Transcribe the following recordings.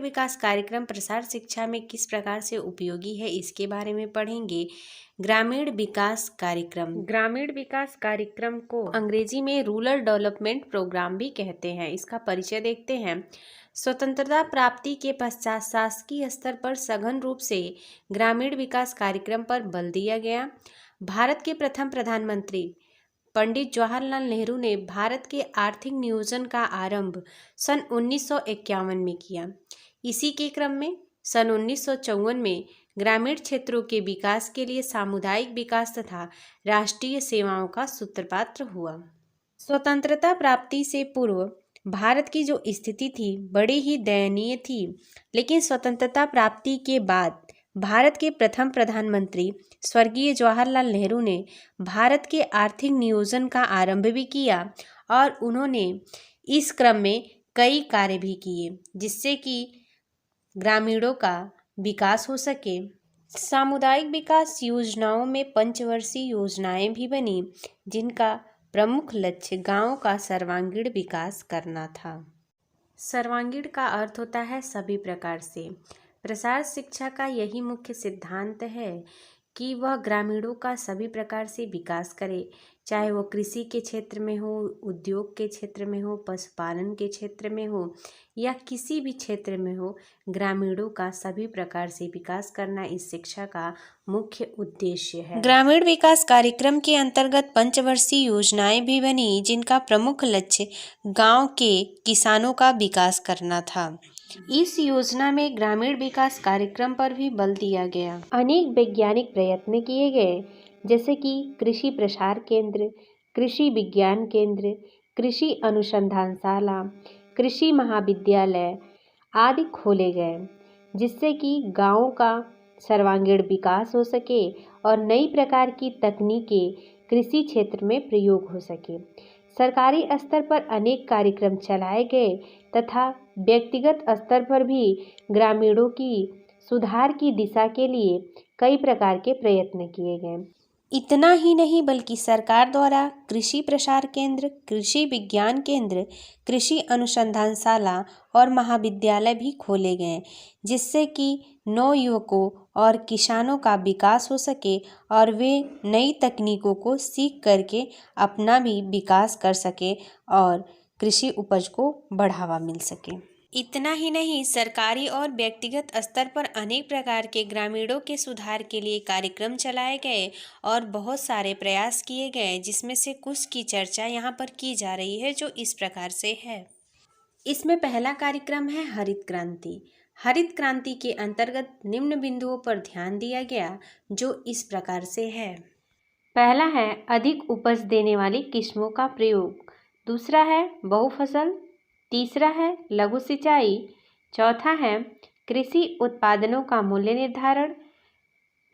विकास कार्यक्रम प्रसार शिक्षा में किस प्रकार से उपयोगी है, इसके बारे में पढ़ेंगे। ग्रामीण विकास कार्यक्रम को अंग्रेजी में रूरल डेवलपमेंट प्रोग्राम भी कहते हैं। इसका परिचय देखते हैं। स्वतंत्रता प्राप्ति के पश्चात शासकीय स्तर पर सघन रूप से ग्रामीण विकास कार्यक्रम पर बल दिया गया। भारत के प्रथम प्रधानमंत्री पंडित जवाहरलाल नेहरू ने भारत के आर्थिक नियोजन का आरंभ सन 1951 में किया। इसी के क्रम में सन 1954 में ग्रामीण क्षेत्रों के विकास के लिए सामुदायिक विकास तथा राष्ट्रीय सेवाओं का सूत्रपात हुआ। स्वतंत्रता प्राप्ति से पूर्व भारत की जो स्थिति थी बड़ी ही दयनीय थी, लेकिन स्वतंत्रता प्राप्ति के बाद भारत के प्रथम प्रधानमंत्री स्वर्गीय जवाहरलाल नेहरू ने भारत के आर्थिक नियोजन का आरंभ भी किया और उन्होंने इस क्रम में कई कार्य भी किए, जिससे कि ग्रामीणों का विकास हो सके। सामुदायिक विकास योजनाओं में पंचवर्षीय योजनाएं भी बनी, जिनका प्रमुख लक्ष्य गांवों का सर्वांगीण विकास करना था। सर्वांगीण का अर्थ होता है सभी प्रकार से। प्रसार शिक्षा का यही मुख्य सिद्धांत है कि वह ग्रामीणों का सभी प्रकार से विकास करे, चाहे वो कृषि के क्षेत्र में हो, उद्योग के क्षेत्र में हो, पशुपालन के क्षेत्र में हो या किसी भी क्षेत्र में हो। ग्रामीणों का सभी प्रकार से विकास करना इस शिक्षा का मुख्य उद्देश्य है। ग्रामीण विकास कार्यक्रम के अंतर्गत पंचवर्षीय योजनाएं भी बनी, जिनका प्रमुख लक्ष्य गांव के किसानों का विकास करना था। इस योजना में ग्रामीण विकास कार्यक्रम पर भी बल दिया गया। अनेक वैज्ञानिक प्रयत्न किए गए, जैसे कि कृषि प्रसार केंद्र, कृषि विज्ञान केंद्र, कृषि अनुसंधानशाला, कृषि महाविद्यालय आदि खोले गए, जिससे कि गांवों का सर्वांगीण विकास हो सके और नई प्रकार की तकनीकें कृषि क्षेत्र में प्रयोग हो सके। सरकारी स्तर पर अनेक कार्यक्रम चलाए गए तथा व्यक्तिगत स्तर पर भी ग्रामीणों की सुधार की दिशा के लिए कई प्रकार के प्रयत्न किए गए। इतना ही नहीं बल्कि सरकार द्वारा कृषि प्रसार केंद्र, कृषि विज्ञान केंद्र, कृषि अनुसंधानशाला और महाविद्यालय भी खोले गए, जिससे कि नवयुवकों और किसानों का विकास हो सके और वे नई तकनीकों को सीख करके अपना भी विकास कर सके और कृषि उपज को बढ़ावा मिल सके। इतना ही नहीं, सरकारी और व्यक्तिगत स्तर पर अनेक प्रकार के ग्रामीणों के सुधार के लिए कार्यक्रम चलाए गए और बहुत सारे प्रयास किए गए, जिसमें से कुछ की चर्चा यहाँ पर की जा रही है, जो इस प्रकार से है। इसमें पहला कार्यक्रम है हरित क्रांति। हरित क्रांति के अंतर्गत निम्न बिंदुओं पर ध्यान दिया गया, जो इस प्रकार से है। पहला है अधिक उपज देने वाली किस्मों का प्रयोग, दूसरा है बहुफसल, तीसरा है लघु सिंचाई, चौथा है कृषि उत्पादनों का मूल्य निर्धारण,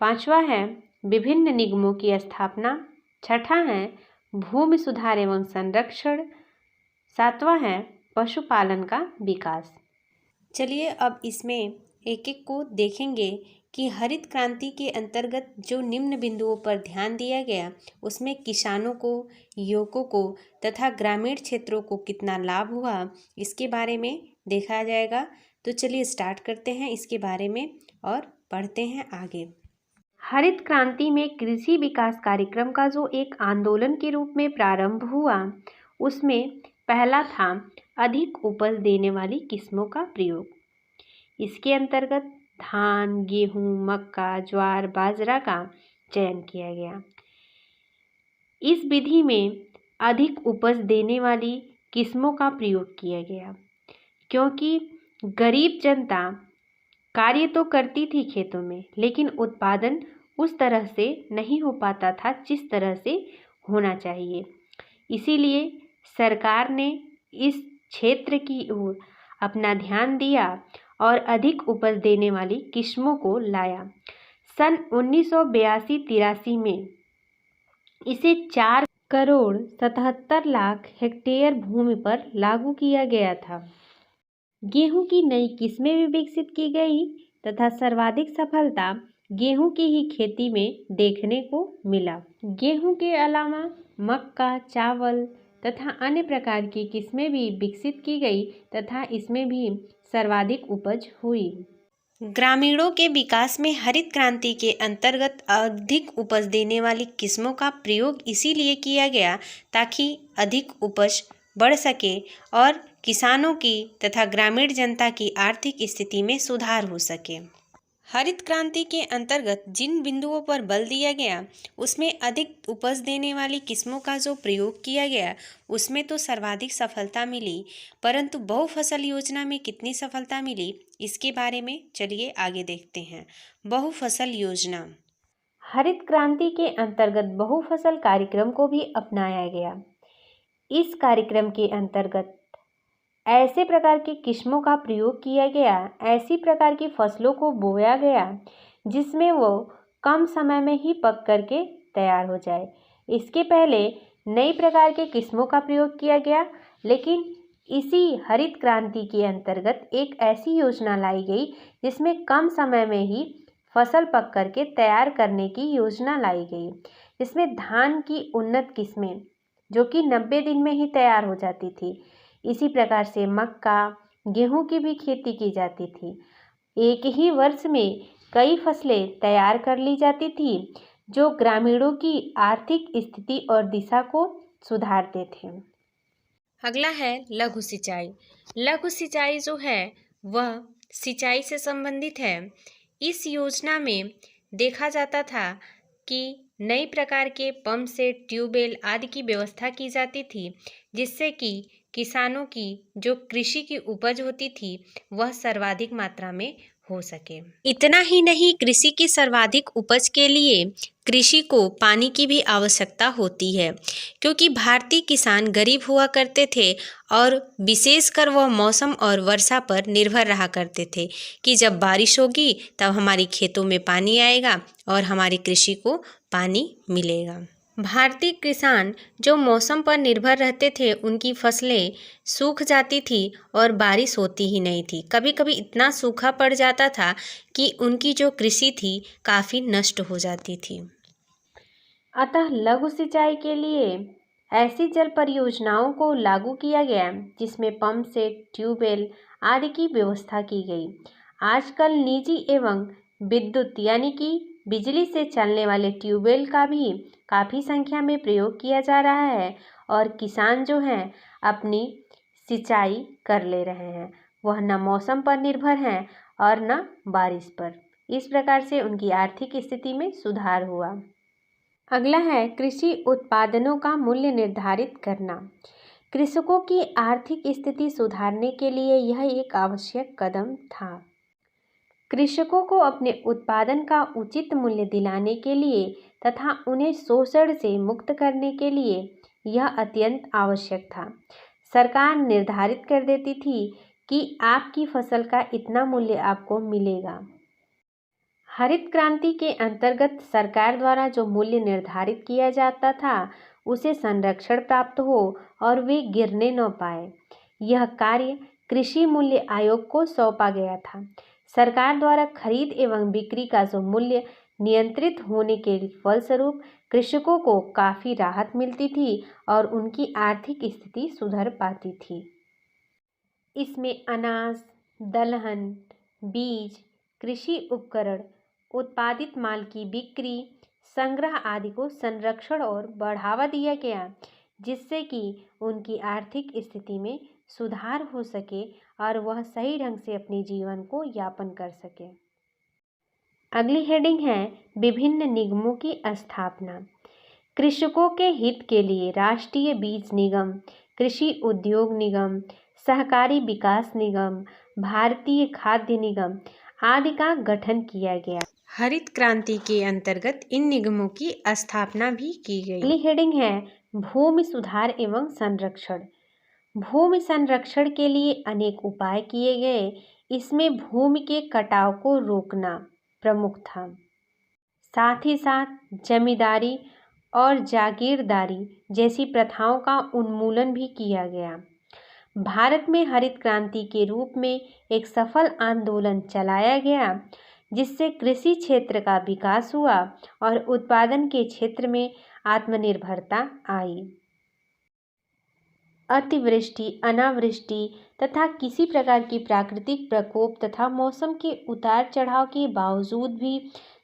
पांचवा है विभिन्न निगमों की स्थापना, छठा है भूमि सुधार एवं संरक्षण, सातवां है पशुपालन का विकास। चलिए अब इसमें एक एक को देखेंगे कि हरित क्रांति के अंतर्गत जो निम्न बिंदुओं पर ध्यान दिया गया, उसमें किसानों को, युवकों को तथा ग्रामीण क्षेत्रों को कितना लाभ हुआ, इसके बारे में देखा जाएगा। तो चलिए स्टार्ट करते हैं इसके बारे में और पढ़ते हैं आगे। हरित क्रांति में कृषि विकास कार्यक्रम का जो एक आंदोलन के रूप में प्रारंभ हुआ, उसमें पहला था अधिक उपज देने वाली किस्मों का प्रयोग। इसके अंतर्गत धान, गेहूं, मक्का, ज्वार, बाजरा का चयन किया गया। इस विधि में अधिक उपज देने वाली किस्मों का प्रयोग किया गया, क्योंकि गरीब जनता कार्य तो करती थी खेतों में, लेकिन उत्पादन उस तरह से नहीं हो पाता था जिस तरह से होना चाहिए। इसीलिए सरकार ने इस क्षेत्र की ओर अपना ध्यान दिया और अधिक उपज देने वाली किस्मों को लाया। सन 1982-83 में इसे 4,77,00,000 हेक्टेयर भूमि पर लागू किया गया था। गेहूं की नई किस्में भी विकसित की गई तथा सर्वाधिक सफलता गेहूं की ही खेती में देखने को मिला। गेहूं के अलावा मक्का, चावल तथा अन्य प्रकार की किस्में भी विकसित की गई तथा इसमें भी सर्वाधिक उपज हुई। ग्रामीणों के विकास में हरित क्रांति के अंतर्गत अधिक उपज देने वाली किस्मों का प्रयोग इसीलिए किया गया ताकि अधिक उपज बढ़ सके और किसानों की तथा ग्रामीण जनता की आर्थिक स्थिति में सुधार हो सके। हरित क्रांति के अंतर्गत जिन बिंदुओं पर बल दिया गया उसमें अधिक उपज देने वाली किस्मों का जो प्रयोग किया गया उसमें तो सर्वाधिक सफलता मिली, परंतु बहुफसल योजना में कितनी सफलता मिली इसके बारे में चलिए आगे देखते हैं। बहुफसल योजना। हरित क्रांति के अंतर्गत बहुफसल कार्यक्रम को भी अपनाया गया। इस कार्यक्रम के अंतर्गत ऐसे प्रकार की किस्मों का प्रयोग किया गया, ऐसी प्रकार की फसलों को बोया गया जिसमें वो कम समय में ही पक करके तैयार हो जाए। इसके पहले नई प्रकार के किस्मों का प्रयोग किया गया, लेकिन इसी हरित क्रांति के अंतर्गत एक ऐसी योजना लाई गई जिसमें कम समय में ही फसल पक करके तैयार करने की योजना लाई गई, जिसमें धान की उन्नत किस्में जो कि 90 दिन में ही तैयार हो जाती थी। इसी प्रकार से मक्का, गेहूं की भी खेती की जाती थी। एक ही वर्ष में कई फसलें तैयार कर ली जाती थी जो ग्रामीणों की आर्थिक स्थिति और दिशा को सुधारते थे। अगला है लघु सिंचाई। लघु सिंचाई जो है वह सिंचाई से संबंधित है। इस योजना में देखा जाता था कि नई प्रकार के पंप सेट, ट्यूबवेल आदि की व्यवस्था की जाती थी जिससे कि किसानों की जो कृषि की उपज होती थी वह सर्वाधिक मात्रा में हो सके। इतना ही नहीं, कृषि की सर्वाधिक उपज के लिए कृषि को पानी की भी आवश्यकता होती है, क्योंकि भारतीय किसान गरीब हुआ करते थे और विशेषकर वह मौसम और वर्षा पर निर्भर रहा करते थे कि जब बारिश होगी तब हमारी खेतों में पानी आएगा और हमारी कृषि को पानी मिलेगा। भारतीय किसान जो मौसम पर निर्भर रहते थे उनकी फसलें सूख जाती थी और बारिश होती ही नहीं थी। कभी कभी इतना सूखा पड़ जाता था कि उनकी जो कृषि थी काफ़ी नष्ट हो जाती थी। अतः लघु सिंचाई के लिए ऐसी जल परियोजनाओं को लागू किया गया जिसमें पंप सेट, ट्यूबवेल आदि की व्यवस्था की गई। आजकल निजी एवं विद्युत यानी कि बिजली से चलने वाले ट्यूबवेल का भी काफ़ी संख्या में प्रयोग किया जा रहा है और किसान जो हैं अपनी सिंचाई कर ले रहे हैं। वह न मौसम पर निर्भर हैं और न बारिश पर। इस प्रकार से उनकी आर्थिक स्थिति में सुधार हुआ। अगला है कृषि उत्पादनों का मूल्य निर्धारित करना। कृषकों की आर्थिक स्थिति सुधारने के लिए यह एक आवश्यक कदम था। कृषकों को अपने उत्पादन का उचित मूल्य दिलाने के लिए तथा उन्हें शोषण से मुक्त करने के लिए यह अत्यंत आवश्यक था। सरकार निर्धारित कर देती थी कि आपकी फसल का इतना मूल्य आपको मिलेगा। हरित क्रांति के अंतर्गत सरकार द्वारा जो मूल्य निर्धारित किया जाता था उसे संरक्षण प्राप्त हो और वे गिरने न पाए, यह कार्य कृषि मूल्य आयोग को सौंपा गया था। सरकार द्वारा खरीद एवं बिक्री का जो मूल्य नियंत्रित होने के फलस्वरूप कृषकों को काफ़ी राहत मिलती थी और उनकी आर्थिक स्थिति सुधर पाती थी। इसमें अनाज, दलहन, बीज, कृषि उपकरण, उत्पादित माल की बिक्री, संग्रह आदि को संरक्षण और बढ़ावा दिया गया जिससे कि उनकी आर्थिक स्थिति में सुधार हो सके और वह सही ढंग से अपने जीवन को यापन कर सके। अगली हेडिंग है विभिन्न निगमों की स्थापना। कृषकों के हित के लिए राष्ट्रीय बीज निगम, कृषि उद्योग निगम, सहकारी विकास निगम, भारतीय खाद्य निगम आदि का गठन किया गया। हरित क्रांति के अंतर्गत इन निगमों की स्थापना भी की गई। अगली हेडिंग है भूमि सुधार एवं संरक्षण। भूमि संरक्षण के लिए अनेक उपाय किए गए। इसमें भूमि के कटाव को रोकना प्रमुख था। साथ ही साथ जमींदारी और जागीरदारी जैसी प्रथाओं का उन्मूलन भी किया गया। भारत में हरित क्रांति के रूप में एक सफल आंदोलन चलाया गया जिससे कृषि क्षेत्र का विकास हुआ और उत्पादन के क्षेत्र में आत्मनिर्भरता आई। अतिवृष्टि, अनावृष्टि तथा किसी प्रकार की प्राकृतिक प्रकोप तथा मौसम के उतार चढ़ाव के बावजूद भी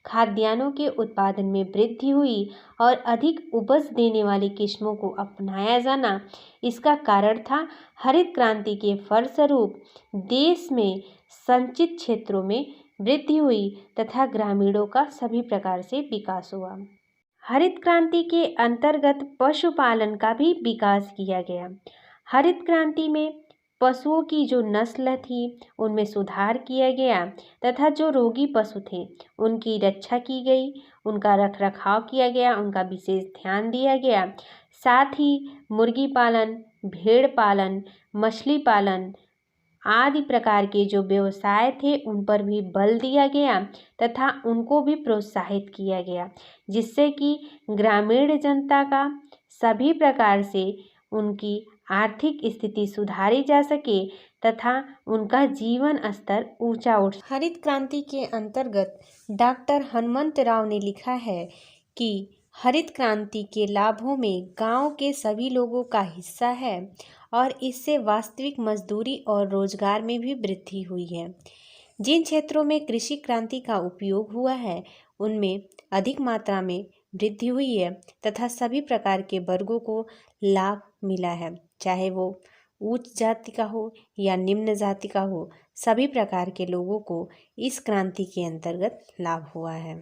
खाद्यान्नों के उत्पादन में वृद्धि हुई और अधिक उपज देने वाली किस्मों को अपनाया जाना इसका कारण था। हरित क्रांति के फलस्वरूप देश में संचित क्षेत्रों में वृद्धि हुई तथा ग्रामीणों का सभी प्रकार से विकास हुआ। हरित क्रांति के अंतर्गत पशुपालन का भी विकास किया गया। हरित क्रांति में पशुओं की जो नस्ल थी उनमें सुधार किया गया तथा जो रोगी पशु थे उनकी रक्षा की गई, उनका रखरखाव किया गया, उनका विशेष ध्यान दिया गया। साथ ही मुर्गी पालन, भेड़ पालन, मछली पालन आदि प्रकार के जो व्यवसाय थे उन पर भी बल दिया गया तथा उनको भी प्रोत्साहित किया गया, जिससे कि ग्रामीण जनता का सभी प्रकार से उनकी आर्थिक स्थिति सुधारी जा सके तथा उनका जीवन स्तर ऊंचा उठ। हरित क्रांति के अंतर्गत डॉक्टर हनुमंत राव ने लिखा है कि हरित क्रांति के लाभों में गांव के सभी लोगों का हिस्सा है और इससे वास्तविक मजदूरी और रोजगार में भी वृद्धि हुई है। जिन क्षेत्रों में कृषि क्रांति का उपयोग हुआ है उनमें अधिक मात्रा में वृद्धि हुई है तथा सभी प्रकार के वर्गों को लाभ मिला है, चाहे वो उच्च जाति का हो या निम्न जाति का हो, सभी प्रकार के लोगों को इस क्रांति के अंतर्गत लाभ हुआ है।